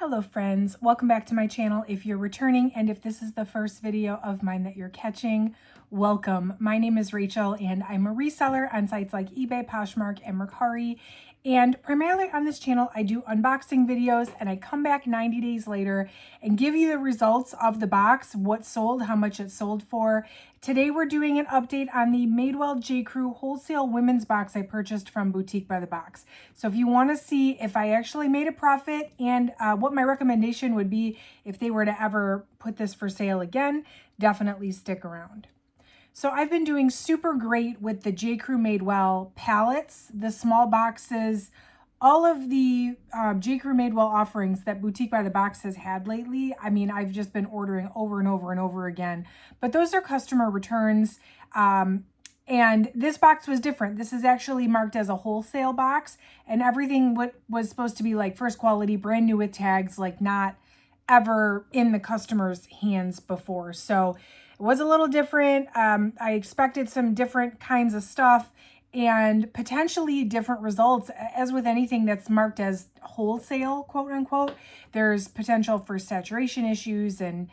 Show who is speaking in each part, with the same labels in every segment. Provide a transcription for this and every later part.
Speaker 1: Hello friends, welcome back to my channel if you're returning, and if this is the first video of mine that you're catching, welcome. My name is Rachel and I'm a reseller on sites like eBay, Poshmark, and Mercari. And primarily on this channel, I do unboxing videos and I come back 90 days later and give you the results of the box, what sold, how much it sold for. Today we're doing an update on the Madewell J. Crew wholesale women's box I purchased from Boutique by the Box. So if you want to see if I actually made a profit and what my recommendation would be if they were to ever put this for sale again, definitely stick around. So I've been doing super great with the J. Crew Madewell pallets, the small boxes, all of the J. Crew Madewell offerings that Boutique by the Box has had lately. I mean, I've just been ordering over and over and over again, but those are customer returns. And this box was different. This is actually marked as a wholesale box, and everything what was supposed to be like first quality, brand new with tags, like not ever in the customer's hands before. So it was a little different. I expected some different kinds of stuff and potentially different results. As with anything that's marked as wholesale, quote unquote, there's potential for saturation issues and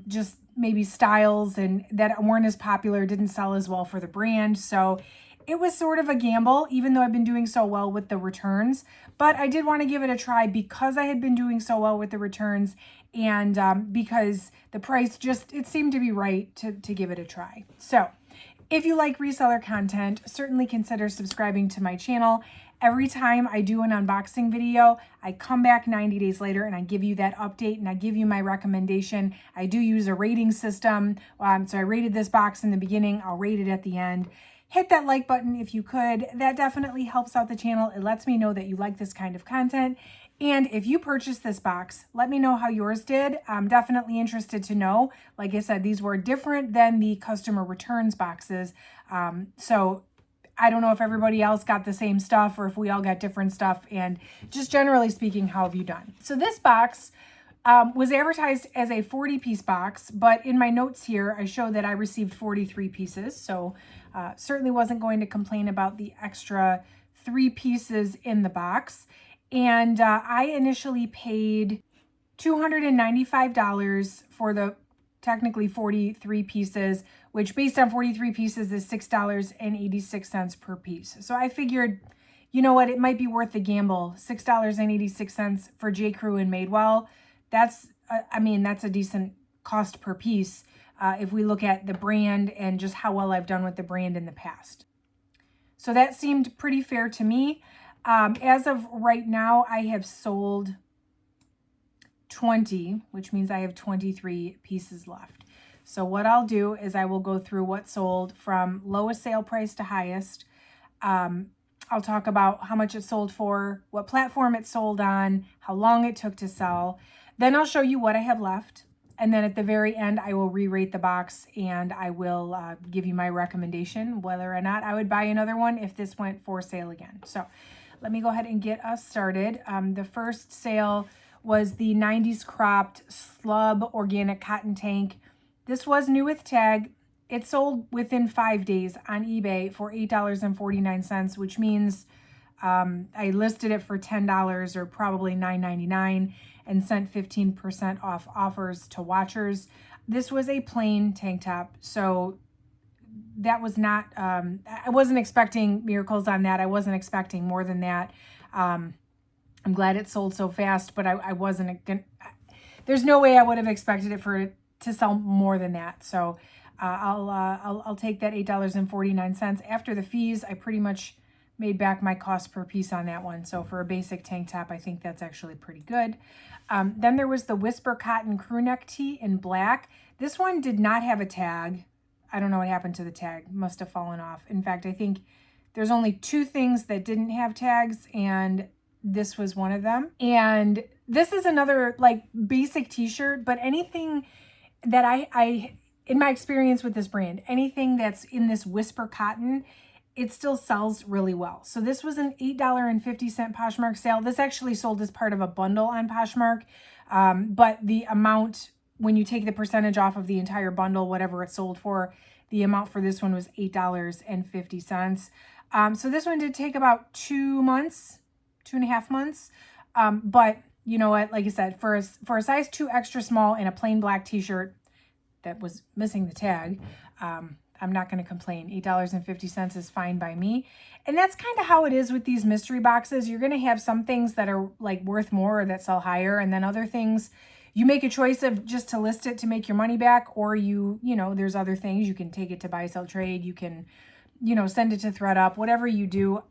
Speaker 1: just maybe styles and that weren't as popular, didn't sell as well for the brand. So it was sort of a gamble, even though I've been doing so well with the returns. But I did want to give it a try because I had been doing so well with the returns and because the price just, it seemed to be right to give it a try. So if you like reseller content, certainly consider subscribing to my channel. Every time I do an unboxing video, I come back 90 days later and I give you that update and I give you my recommendation. I do use a rating system. So I rated this box in the beginning. I'll rate it at the end. Hit that like button if you could. That definitely helps out the channel. It lets me know that you like this kind of content. And if you purchased this box, let me know how yours did. I'm definitely interested to know. Like I said, these were different than the customer returns boxes. So I don't know if everybody else got the same stuff or if we all got different stuff. And just generally speaking, how have you done? So this box was advertised as a 40-piece box, but in my notes here, I show that I received 43 pieces. So certainly wasn't going to complain about the extra 3 pieces in the box. And I initially paid $295 for the technically 43 pieces, which based on 43 pieces is $6.86 per piece. So I figured, you know what, it might be worth the gamble. $6.86 for J. Crew and Madewell. That's, I mean, that's a decent cost per piece if we look at the brand and just how well I've done with the brand in the past. So that seemed pretty fair to me. As of right now, I have sold 20, which means I have 23 pieces left. So what I'll do is I will go through what sold from lowest sale price to highest. I'll talk about how much it sold for, what platform it sold on, how long it took to sell. Then I'll show you what I have left. And then at the very end, I will re-rate the box and I will give you my recommendation, whether or not I would buy another one if this went for sale again. So let me go ahead and get us started. The first sale was the 90s cropped slub organic cotton tank. This was new with tag. It sold within 5 days on eBay for $8.49, which means I listed it for $10 or probably $9.99 and sent 15% off offers to watchers. This was a plain tank top, so that was not, I wasn't expecting miracles on that. I wasn't expecting more than that. I'm glad it sold so fast, but I wasn't, there's no way I would have expected it to sell more than that. So I'll take that $8.49. After the fees, I pretty much made back my cost per piece on that one. So for a basic tank top, I think that's actually pretty good. Then there was the Whisper Cotton crew neck tee in black. This one did not have a tag. I don't know what happened to the tag. Must have fallen off. In fact, I think there's only 2 things that didn't have tags, and this was one of them. And this is another like basic t-shirt, but anything that I in my experience with this brand, anything that's in this Whisper Cotton, it still sells really well. So this was an $8.50 Poshmark sale. This actually sold as part of a bundle on Poshmark, but the amount, when you take the percentage off of the entire bundle, whatever it sold for, the amount for this one was $8.50. So this one did take about 2 months, 2.5 months, but you know what, like I said, for a size 2 extra small and a plain black t-shirt that was missing the tag, I'm not going to complain. $8.50 is fine by me. And that's kind of how it is with these mystery boxes. You're going to have some things that are like worth more or that sell higher, and then other things you make a choice of just to list it to make your money back, or you know, there's other things. You can take it to buy, sell, trade. You can, you know, send it to ThreadUp, whatever you do.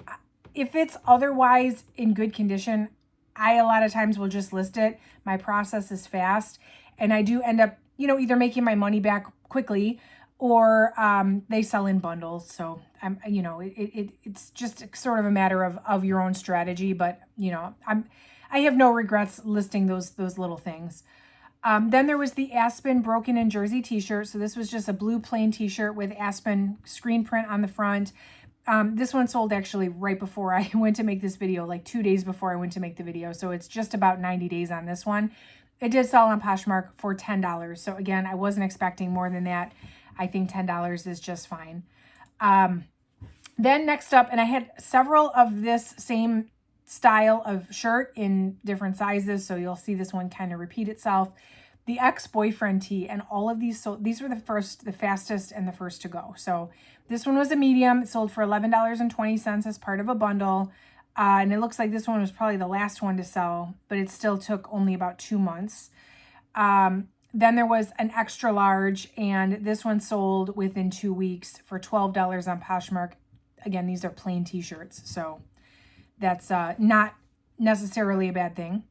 Speaker 1: If it's otherwise in good condition, I a lot of times will just list it. My process is fast, and I do end up, you know, either making my money back quickly, or they sell in bundles. So I'm, you know, it's just sort of a matter of your own strategy. But you know, I have no regrets listing those little things. Then there was the Aspen Broken in Jersey t-shirt. So this was just a blue plain t-shirt with Aspen screen print on the front. This one sold actually right before I went to make this video, like 2 days before I went to make the video. So it's just about 90 days on this one. It did sell on Poshmark for $10. So again, I wasn't expecting more than that. I think $10 is just fine. Then next up, and I had several of this same style of shirt in different sizes, so you'll see this one kind of repeat itself. The ex-boyfriend tee, and all of these sold. These were the fastest and the first to go. So this one was a medium. It sold for $11.20 as part of a bundle. And it looks like this one was probably the last one to sell, but it still took only about 2 months. Then there was an extra large, and this one sold within 2 weeks for $12 on Poshmark. Again, these are plain t-shirts, so that's not necessarily a bad thing.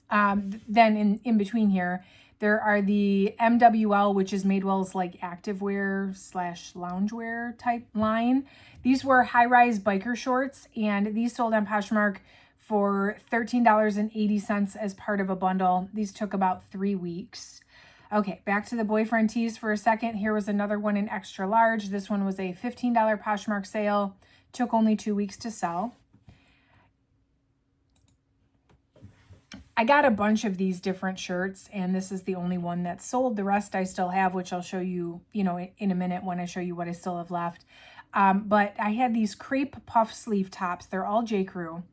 Speaker 1: Then in between here, there are the MWL, which is Madewell's like activewear / loungewear type line. These were high-rise biker shorts, and these sold on Poshmark for $13.80 as part of a bundle. These took about 3 weeks. Okay, back to the boyfriend tees for a second. Here was another one in extra large. This one was a $15 Poshmark sale. Took only 2 weeks to sell. I got a bunch of these different shirts, and this is the only one that sold. The rest I still have, which I'll show you, you know, in a minute when I show you what I still have left. But I had these crepe puff sleeve tops. They're all J. Crew,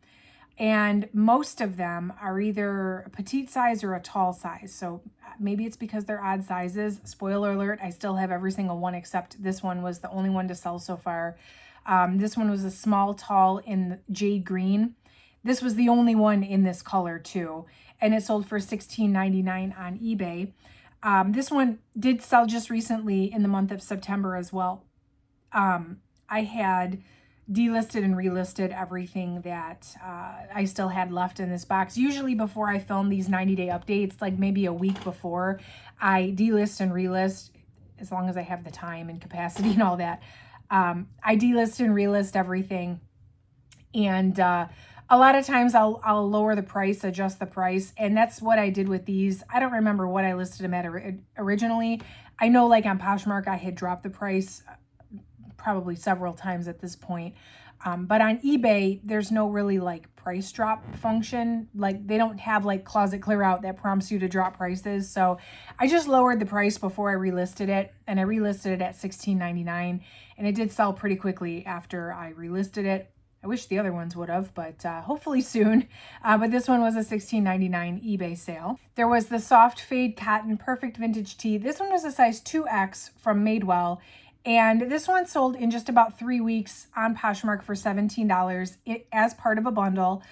Speaker 1: and most of them are either a petite size or a tall size. So maybe it's because they're odd sizes. Spoiler alert, I still have every single one except this one was the only one to sell so far. This one was a small tall in jade green. This was the only one in this color too, and it sold for $16.99 on eBay. This one did sell just recently in the month of September as well. I had delisted and relisted everything that I still had left in this box. Usually before I film these 90-day updates, like maybe a week before, I delist and relist, as long as I have the time and capacity and all that. I delist and relist everything, and a lot of times I'll lower the price, adjust the price, and that's what I did with these. I don't remember what I listed them at originally. I know like on Poshmark I had dropped the price probably several times at this point. But on eBay, there's no really like price drop function. Like they don't have like closet clear out that prompts you to drop prices. So I just lowered the price before I relisted it, and I relisted it at $16.99, and it did sell pretty quickly after I relisted it. I wish the other ones would have, but hopefully soon. But this one was a $16.99 eBay sale. There was the Soft Fade Cotton Perfect Vintage Tee. This one was a size 2X from Madewell, and this one sold in just about 3 weeks on Poshmark for $17 as part of a bundle.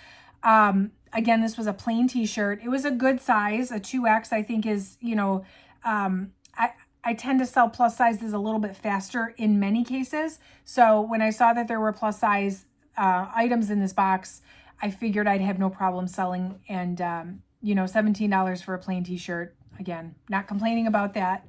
Speaker 1: Again, this was a plain t-shirt. It was a good size. A 2X, I think, is, you know, I tend to sell plus sizes a little bit faster in many cases. So when I saw that there were plus size items in this box, I figured I'd have no problem selling. And, you know, $17 for a plain t-shirt. Again, not complaining about that.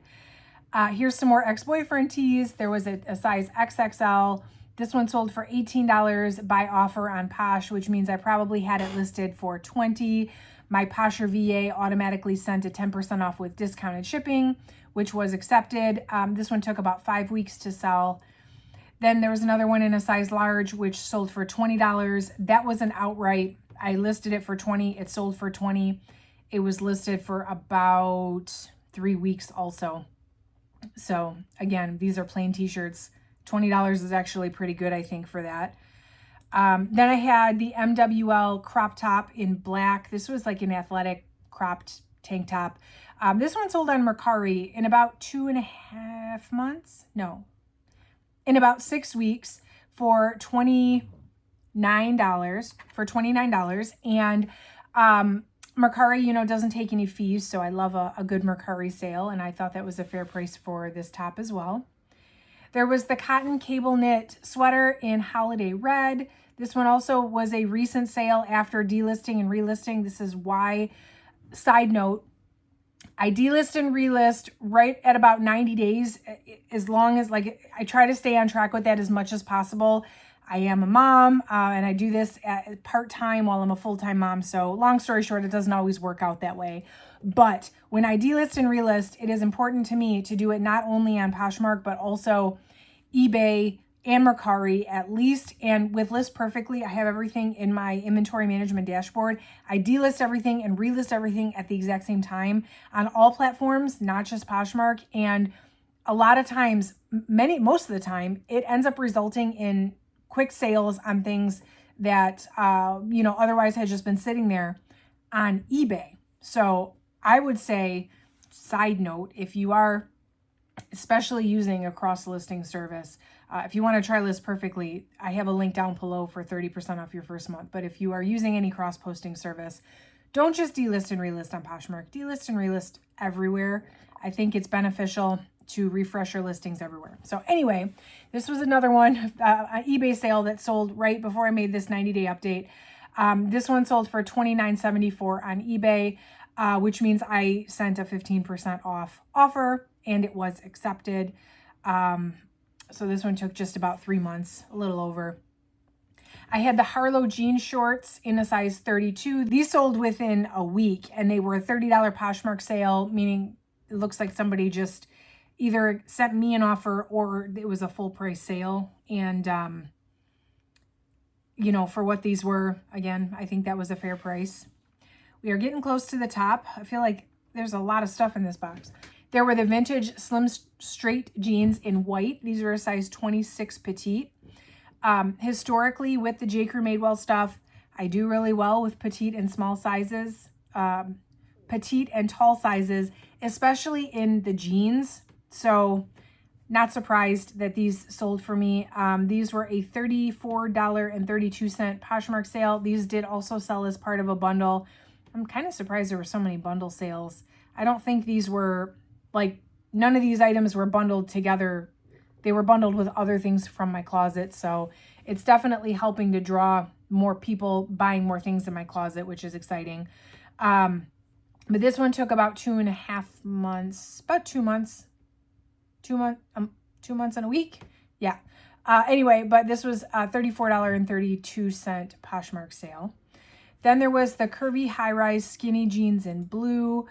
Speaker 1: Here's some more ex-boyfriend tees. There was a size XXL. This one sold for $18 by offer on Posh, which means I probably had it listed for $20. My Posher VA automatically sent a 10% off with discounted shipping, which was accepted. This one took about 5 weeks to sell. Then there was another one in a size large, which sold for $20. That was an outright. I listed it for $20. It sold for $20. It was listed for about 3 weeks also. So again, these are plain t-shirts. $20 is actually pretty good, I think, for that. Then I had the MWL crop top in black. This was like an athletic cropped tank top. This one sold on Mercari in about 2.5 months. No, in about 6 weeks for $29. And Mercari, you know, doesn't take any fees. So I love a good Mercari sale. And I thought that was a fair price for this top as well. There was the cotton cable knit sweater in holiday red. This one also was a recent sale after delisting and relisting. This is why, side note, I delist and relist right at about 90 days, as long as, like, I try to stay on track with that as much as possible. I am a mom, and I do this at part-time while I'm a full-time mom. So long story short, it doesn't always work out that way. But when I delist and relist, it is important to me to do it not only on Poshmark, but also eBay and Mercari at least. And with List Perfectly, I have everything in my inventory management dashboard. I delist everything and relist everything at the exact same time on all platforms, not just Poshmark. And a lot of times, most of the time, it ends up resulting in quick sales on things that, you know, otherwise had just been sitting there on eBay. So I would say, side note, if you are especially using a cross listing service, if you want to try List Perfectly, I have a link down below for 30% off your first month. But if you are using any cross posting service, don't just delist and relist on Poshmark. Delist and relist everywhere. I think it's beneficial to refresh your listings everywhere. So anyway, this was another one, an eBay sale that sold right before I made this 90-day update. This one sold for $29.74 on eBay, which means I sent a 15% off offer and it was accepted. So this one took just about 3 months, a little over. I had the Harlow jean shorts in a size 32. These sold within a week and they were a $30 Poshmark sale, meaning it looks like somebody just either sent me an offer or it was a full price sale. And, you know, for what these were, again, I think that was a fair price. We are getting close to the top. I feel like there's a lot of stuff in this box. There were the vintage slim straight jeans in white. These were a size 26 petite. Historically, with the J. Crew Madewell stuff, I do really well with petite and small sizes, petite and tall sizes, especially in the jeans. So not surprised that these sold for me. These were a $34.32 Poshmark sale. These did also sell as part of a bundle. I'm kind of surprised there were so many bundle sales. I don't think these were, like, none of these items were bundled together. They were bundled with other things from my closet. So it's definitely helping to draw more people buying more things in my closet, which is exciting. But this one took about 2.5 months, about 2 months. 2 months and a week. Yeah. Anyway, but this was a $34.32 Poshmark sale. Then there was the curvy high-rise skinny jeans in blue.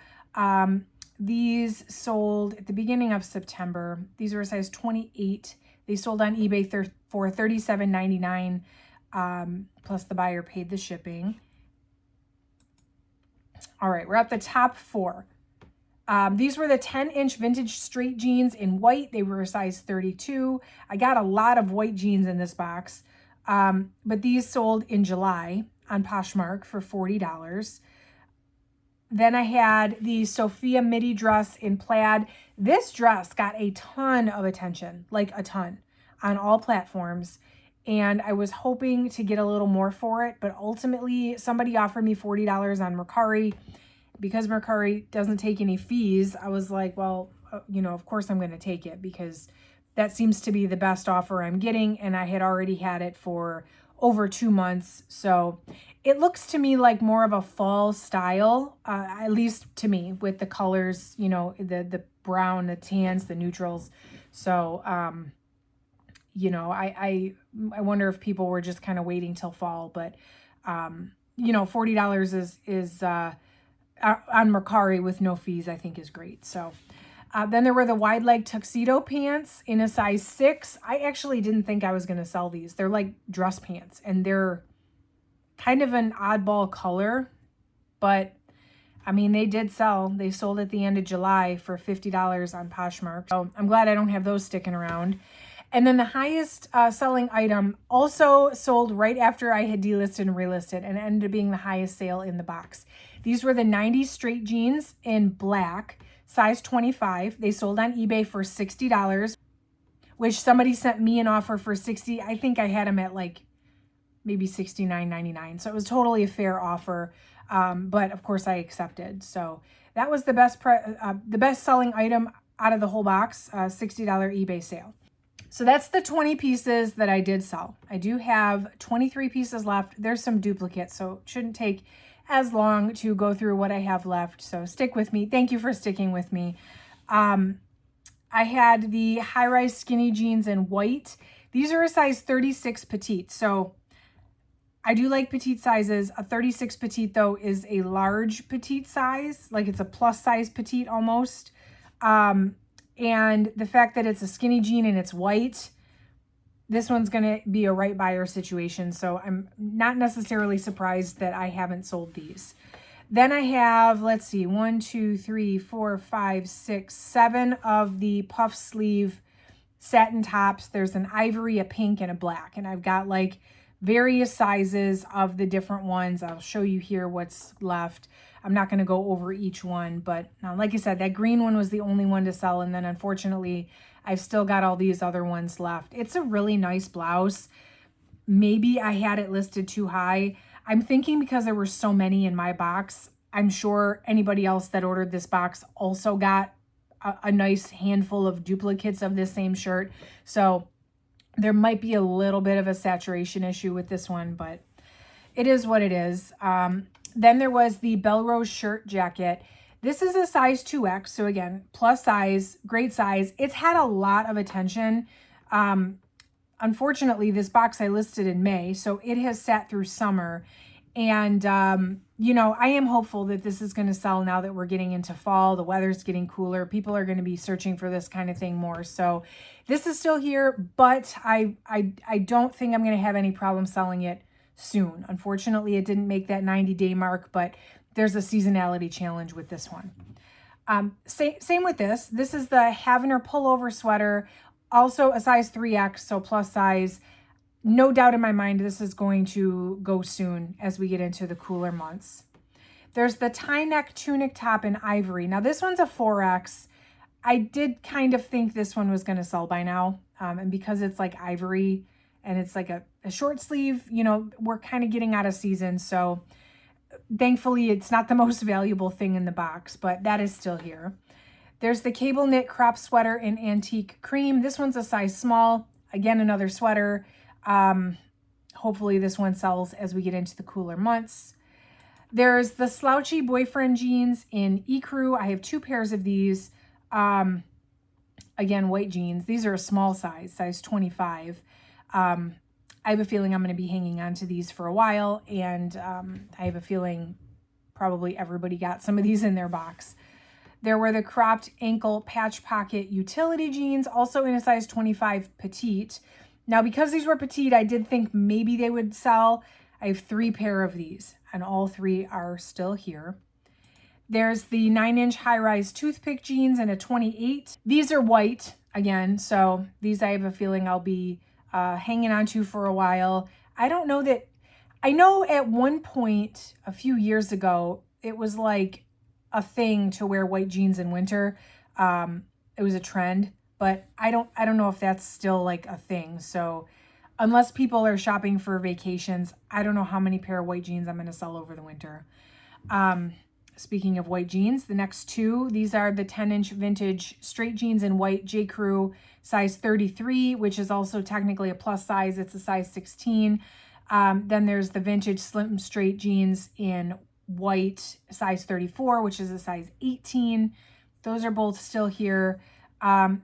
Speaker 1: These sold at the beginning of September. These were a size 28. They sold on eBay for $37.99, plus the buyer paid the shipping. All right, we're at the top 4. These were the 10-inch vintage straight jeans in white. They were a size 32. I got a lot of white jeans in this box, but these sold in July on Poshmark for $40. Then I had the Sophia midi dress in plaid. This dress got a ton of attention, like a ton, on all platforms. And I was hoping to get a little more for it, but ultimately somebody offered me $40 on Mercari. Because Mercari doesn't take any fees, I was like, well, you know, of course I'm going to take it because that seems to be the best offer I'm getting. And I had already had it for over 2 months. So it looks to me like more of a fall style, at least to me, with the colors, you know, the brown, the tans, the neutrals. So, you know, I wonder if people were just kind of waiting till fall, but, you know, $40 is on Mercari with no fees, I think is great. So then there were the wide leg tuxedo pants in a size 6. I actually didn't think I was going to sell these. They're like dress pants and they're kind of an oddball color, but I mean, they did sell. They sold at the end of July for $50 on Poshmark. So I'm glad I don't have those sticking around. And then the highest selling item also sold right after I had delisted and relisted, and it ended up being the highest sale in the box. These were the 90s straight jeans in black, size 25. They sold on eBay for $60, which somebody sent me an offer for $60. I think I had them at like maybe $69.99. So it was totally a fair offer. But of course I accepted. So that was the best selling item out of the whole box, $60 eBay sale. So that's the 20 pieces that I did sell. I do have 23 pieces left. There's some duplicates, so it shouldn't take as long to go through what I have left. So stick with me. Thank you for sticking with me. I had the high-rise skinny jeans in white. These are a size 36 petite. So I do like petite sizes. A 36 petite, though, is a large petite size. Like it's a plus size petite almost. And the fact that it's a skinny jean and it's white, this one's going to be a right buyer situation. So I'm not necessarily surprised that I haven't sold these. Then I have, let's see, 1, 2, 3, 4, 5, 6, 7 of the puff sleeve satin tops. There's an ivory, a pink, and a black. And I've got like various sizes of the different ones. I'll show you here what's left. I'm not going to go over each one, but like I said, that green one was the only one to sell. And then unfortunately, I've still got all these other ones left. It's a really nice blouse. Maybe I had it listed too high. I'm thinking because there were so many in my box, I'm sure anybody else that ordered this box also got a nice handful of duplicates of this same shirt. So there might be a little bit of a saturation issue with this one, but it is what it is. Then there was the Belrose shirt jacket. This is a size 2X. So again, plus size, great size. It's had a lot of attention. Unfortunately, this box I listed in May, so it has sat through summer. And, you know, I am hopeful that this is going to sell now that we're getting into fall. The weather's getting cooler. People are going to be searching for this kind of thing more. So this is still here, but I don't think I'm going to have any problem selling it soon. Unfortunately, it didn't make that 90-day mark, but there's a seasonality challenge with this one. Same with this. This is the Havener pullover sweater, also a size 3X, so plus size. No doubt in my mind, this is going to go soon as we get into the cooler months. There's the tie neck tunic top in ivory. Now this one's a 4X. I did kind of think this one was going to sell by now. And because it's like ivory and it's like a short sleeve, you know, we're kind of getting out of season. So thankfully it's not the most valuable thing in the box, but that is still here. There's the cable knit crop sweater in antique cream. This one's a size small. Again, another sweater. Hopefully this one sells as we get into the cooler months. There's the slouchy boyfriend jeans in ecru. I have 2 pairs of these. Again, white jeans. These are a small size 25. I have a feeling I'm going to be hanging on to these for a while, and I have a feeling probably everybody got some of these in their box. There were the cropped ankle patch pocket utility jeans, also in a size 25 petite. Now, because these were petite, I did think maybe they would sell. I have 3 pair of these, and all 3 are still here. There's the 9-inch high-rise toothpick jeans in a 28. These are white, again, so these I have a feeling I'll be hanging on to for a while. I don't know that, I know at one point a few years ago, it was like a thing to wear white jeans in winter. It was a trend, but I don't know if that's still like a thing. So unless people are shopping for vacations, I don't know how many pair of white jeans I'm going to sell over the winter. Speaking of white jeans, the next 2, these are the 10-inch vintage straight jeans in white J. Crew size 33, which is also technically a plus size. It's a size 16. Then there's the vintage slim straight jeans in white size 34, which is a size 18. Those are both still here.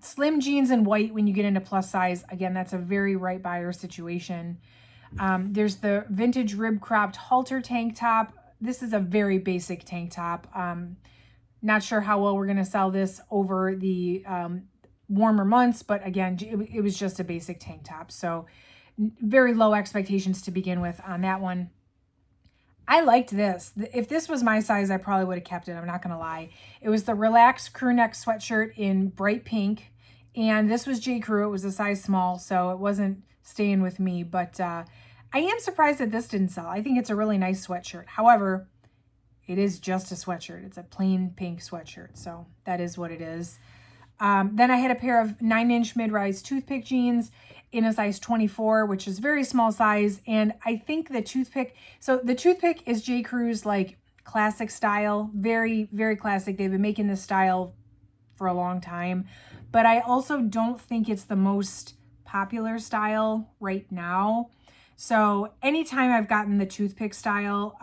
Speaker 1: Slim jeans in white when you get into plus size. Again, that's a very right buyer situation. There's the vintage rib cropped halter tank top. This is a very basic tank top. Not sure how well we're going to sell this over the warmer months, but again, it was just a basic tank top. So very low expectations to begin with on that one. I liked this. If this was my size, I probably would have kept it. I'm not going to lie. It was the relaxed crew neck sweatshirt in bright pink And this was J. Crew. It was a size small, so it wasn't staying with me. But I am surprised that this didn't sell. I think it's a really nice sweatshirt. However, it is just a sweatshirt. It's a plain pink sweatshirt, so that is what it is. Then I had a pair of 9-inch mid-rise toothpick jeans in a size 24, which is very small size. And I think the toothpick, so the toothpick is J. Crew's like classic style, very, very classic. They've been making this style for a long time, but I also don't think it's the most popular style right now. So anytime I've gotten the toothpick style,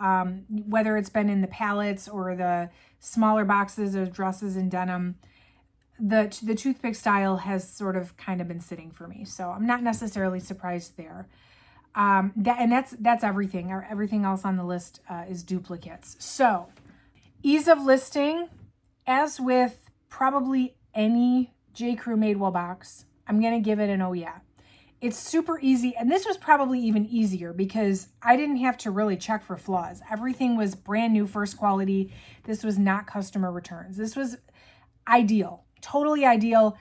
Speaker 1: whether it's been in the palettes or the smaller boxes of dresses and denim, the toothpick style has sort of kind of been sitting for me. So I'm not necessarily surprised there. That's everything. Everything else on the list is duplicates. So ease of listing, as with probably any J. Crew Madewell box, I'm going to give it an oh yeah. It's super easy. And this was probably even easier because I didn't have to really check for flaws. Everything was brand new, first quality. This was not customer returns. This was ideal. Totally ideal.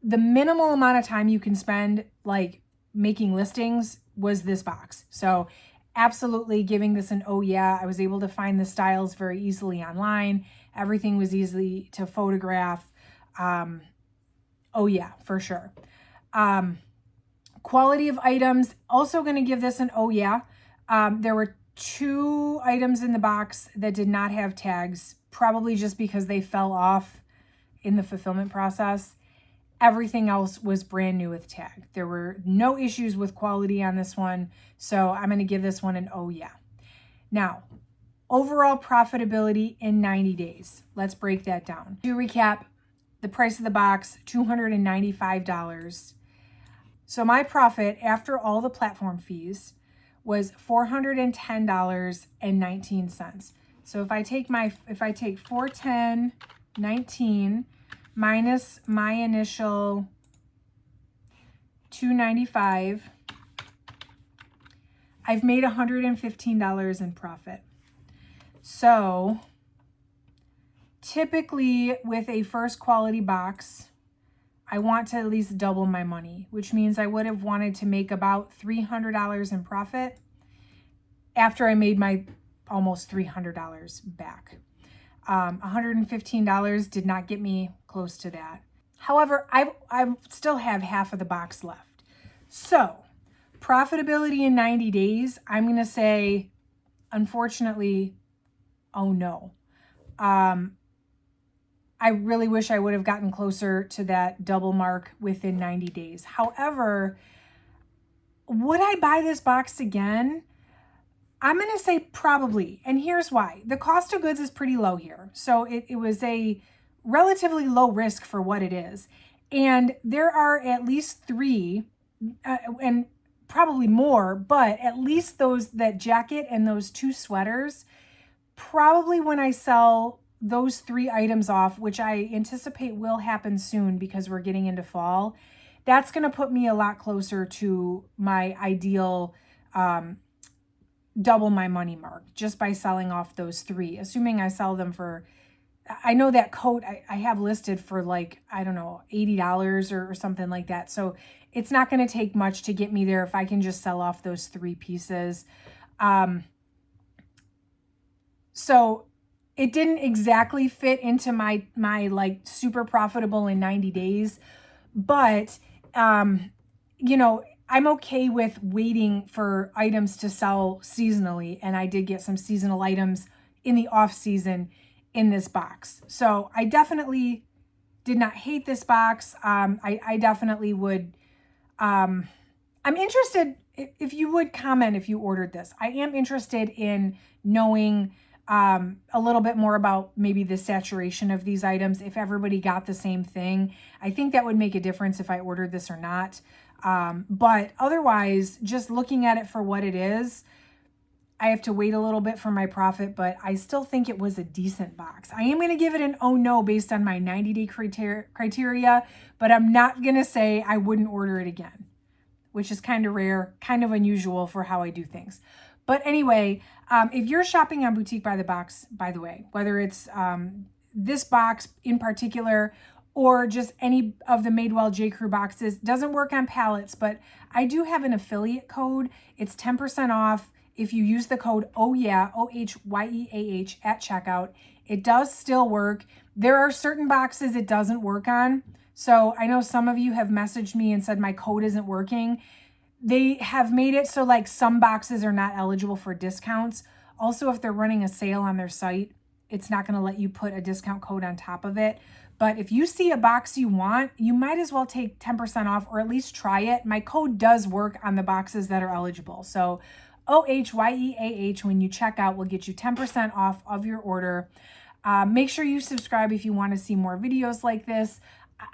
Speaker 1: The minimal amount of time you can spend like making listings was this box. So absolutely giving this an oh yeah. I was able to find the styles very easily online. Everything was easy to photograph. Oh yeah, for sure. Quality of items, also going to give this an oh yeah. There were 2 items in the box that did not have tags, probably just because they fell off in the fulfillment process. Everything else was brand new with tag. There were no issues with quality on this one, so I'm going to give this one an oh yeah. Now, overall profitability in 90 days. Let's break that down. To recap, the price of the box, $295. So my profit after all the platform fees was $410.19. So if I take 410.19 minus my initial $295, I've made $115 in profit. So typically with a first quality box, I want to at least double my money, which means I would have wanted to make about $300 in profit after I made my almost $300 back. $115 did not get me close to that. However, I still have half of the box left. So profitability in 90 days, I'm going to say, unfortunately, oh no. I really wish I would have gotten closer to that double mark within 90 days. However, would I buy this box again? I'm going to say probably, and here's why. The cost of goods is pretty low here. So it was a relatively low risk for what it is. And there are at least 3, and probably more, but at least that jacket and those 2 sweaters, probably when I sell those 3 items off, which I anticipate will happen soon because we're getting into fall, that's going to put me a lot closer to my ideal double my money mark just by selling off those 3, assuming I sell them for, I know that coat I have listed for like, I don't know, $80 or something like that. So it's not going to take much to get me there if I can just sell off those 3 pieces. So it didn't exactly fit into my like super profitable in 90 days, but you know, I'm okay with waiting for items to sell seasonally, and I did get some seasonal items in the off season in this box. So I definitely did not hate this box. I definitely would, I'm interested if you would comment if you ordered this. I am interested in knowing a little bit more about maybe the saturation of these items, if everybody got the same thing. I think that would make a difference if I ordered this or not. But otherwise, just looking at it for what it is, I have to wait a little bit for my profit, but I still think it was a decent box. I am going to give it an oh no based on my 90-day criteria, but I'm not going to say I wouldn't order it again, which is kind of rare, kind of unusual for how I do things. But anyway, if you're shopping on Boutique by the Box, by the way, whether it's this box in particular or just any of the Madewell J. Crew boxes. Doesn't work on pallets, but I do have an affiliate code. It's 10% off if you use the code OHYEAH at checkout. It does still work. There are certain boxes it doesn't work on. So I know some of you have messaged me and said my code isn't working. They have made it so like some boxes are not eligible for discounts. Also, if they're running a sale on their site, it's not going to let you put a discount code on top of it. But if you see a box you want, you might as well take 10% off or at least try it. My code does work on the boxes that are eligible. So OHYEAH when you check out will get you 10% off of your order. Make sure you subscribe if you want to see more videos like this.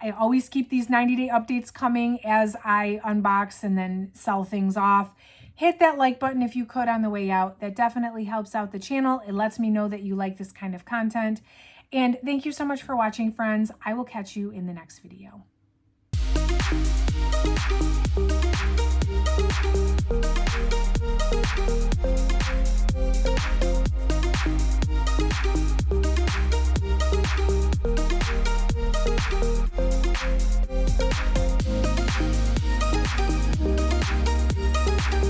Speaker 1: I always keep these 90-day updates coming as I unbox and then sell things off. Hit that like button if you could on the way out. That definitely helps out the channel. It lets me know that you like this kind of content. And thank you so much for watching, friends. I will catch you in the next video.